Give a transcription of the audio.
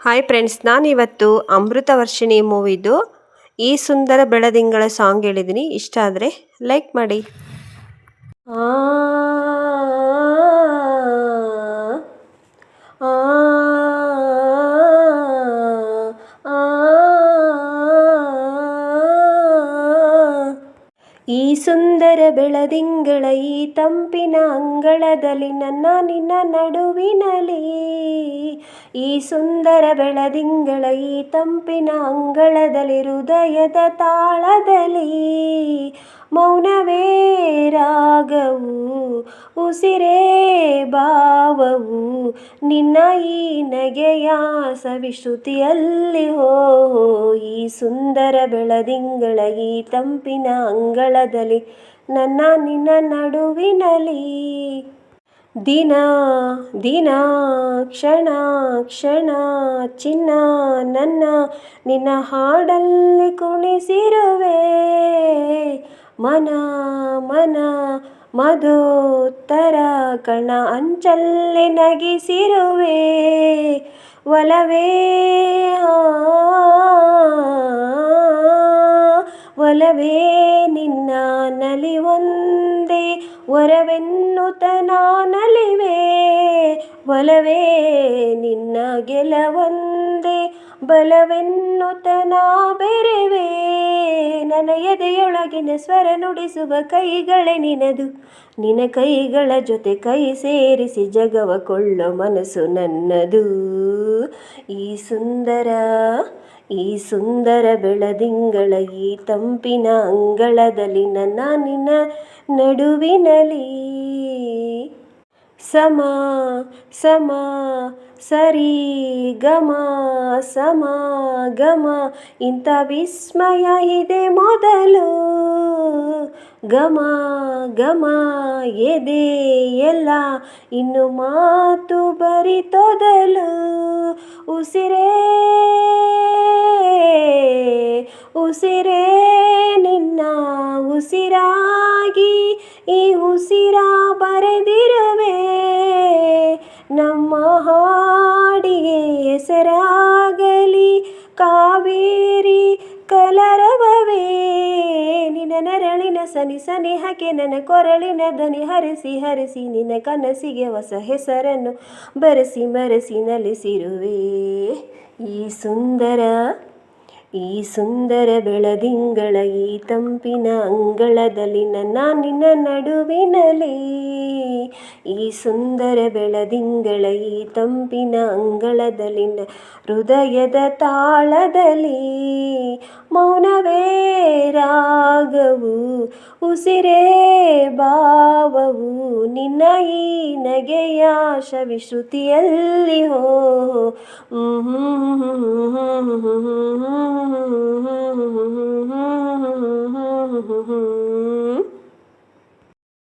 Hi friends, ನಾನಿವತ್ತು ಅಮೃತವರ್ಷಿಣಿ ಮೂವಿದು ಈ ಸುಂದರ ಬೆಳದಿಂಗಳ song ಹೇಳಿದ್ದೀನಿ. ಇಷ್ಟ ಆದರೆ ಲೈಕ್ ಮಾಡಿ. ಆ ಆ ಈ ಸುಂದರ ಬೆಳದಿಂಗಳ ಈ ತಂಪಿನ ಅಂಗಳದಲ್ಲಿ ನನ್ನ ನಿನ್ನ ನಡುವಿನಲ್ಲಿ, ಈ ಸುಂದರ ಬೆಳದಿಂಗಳ ಈ ತಂಪಿನ ಅಂಗಳದಲ್ಲಿ ಹೃದಯದ ತಾಳದಲ್ಲಿ ಮೌನವೇ ರಾಗವು, ಉಸಿರೇ ಭಾವವು, ನಿನ್ನ ಈ ನಗೆಯ ಸವಿಶ್ರುತಿಯಲ್ಲಿ ಹೋ. ಈ ಸುಂದರ ಬೆಳದಿಂಗಳ ಈ ತಂಪಿನ ಅಂಗಳದಲ್ಲಿ ನನ್ನ ನಿನ್ನ ನಡುವಿನಲ್ಲಿ ದಿನ ದಿನ ಕ್ಷಣ ಕ್ಷಣ ಚಿನ್ನ ನನ್ನ ನಿನ್ನ ಹಾಡಲ್ಲಿ ಕುಣಿಸಿರುವೆ, ಮನ ಮನ ಮಧೋತ್ತರ ಕಣ ಅಂಚಲ್ಲಿ ನಗಿಸಿರುವೆ, ಒಲವೇ ಒಲವೇ ನಿನ್ನ ನಲಿವೊಂದೇ ವರವೆನ್ನುತ್ತ ನಾನಲಿವೆ, ಒಲವೇ ನಿನ್ನ ಗೆಲವೊಂದೇ ಬಲವೆನ್ನುತ್ತ ನಾ ಬೆರೆವೆ, ನನ್ನ ಎದೆಯೊಳಗಿನ ಸ್ವರ ನುಡಿಸುವ ಕೈಗಳೇ ನಿನದು, ನಿನ್ನ ಕೈಗಳ ಜೊತೆ ಕೈ ಸೇರಿಸಿ ಜಗವ ಕೊಳ್ಳೋ ಮನಸ್ಸು ನನ್ನದು. ಈ ಸುಂದರ ಬೆಳದಿಂಗಳ ಈ ತಂಪಿನ ಅಂಗಳದಲ್ಲಿ ನನ್ನ ನಿನ್ನ ನಡುವಿನಲ್ಲಿ ಸಮ ಸಮ ಸರಿ ಗಮ ಸಮ ಗಮ ಇಂಥ ವಿಸ್ಮಯ ಇದೆ ಮೊದಲು, ಗಮ ಗಮ ಎದೆ ಎಲ್ಲ ಇನ್ನು ಮಾತು ಬರಿತೊದಲು, ಉಸಿರೇ ಉಸಿರೇ ನಿನ್ನ ಉಸಿರಾಗಿ ಈ ಉಸಿರ ಬರೆದಿರುವೆ, ನಮ್ಮ ಹಾಡಿಗೆ ಹೆಸರಾಗಲಿ ಕಾವೇರಿ ಕಲರವವೇ, ನಿನ್ನ ನೆರಳಿನ ಸನಿ ಸನಿಹಕ್ಕೆ ನನ್ನ ಕೊರಳಿನ ದನಿ ಹರಿಸಿ ಹರಿಸಿ ನಿನ್ನ ಕನಸಿಗೆ ಹೊಸ ಹೆಸರನ್ನು ಬರೆಸಿ ಮರೆಸಿ ನಲಿಸಿರುವೆ. ಈ ಸುಂದರ ಬೆಳದಿಂಗಳ ಈ ತಂಪಿನ ಅಂಗಳದಲ್ಲಿ ನನ್ನ ನಿನ್ನ ನಡುವಿನಲ್ಲಿ, ಈ ಸುಂದರ ಬೆಳದಿಂಗಳ ಈ ತಂಪಿನ ಅಂಗಳದಲ್ಲಿ ಹೃದಯದ ತಾಳದಲ್ಲಿ ಮೌನವೇ ರಾಗವು, ಉಸಿರೇ ಭಾವವು, ನಿನ್ನ ಈ ನಗೆಯ ಸವಿಶ್ರುತಿಯಲ್ಲಿ ಹೋ.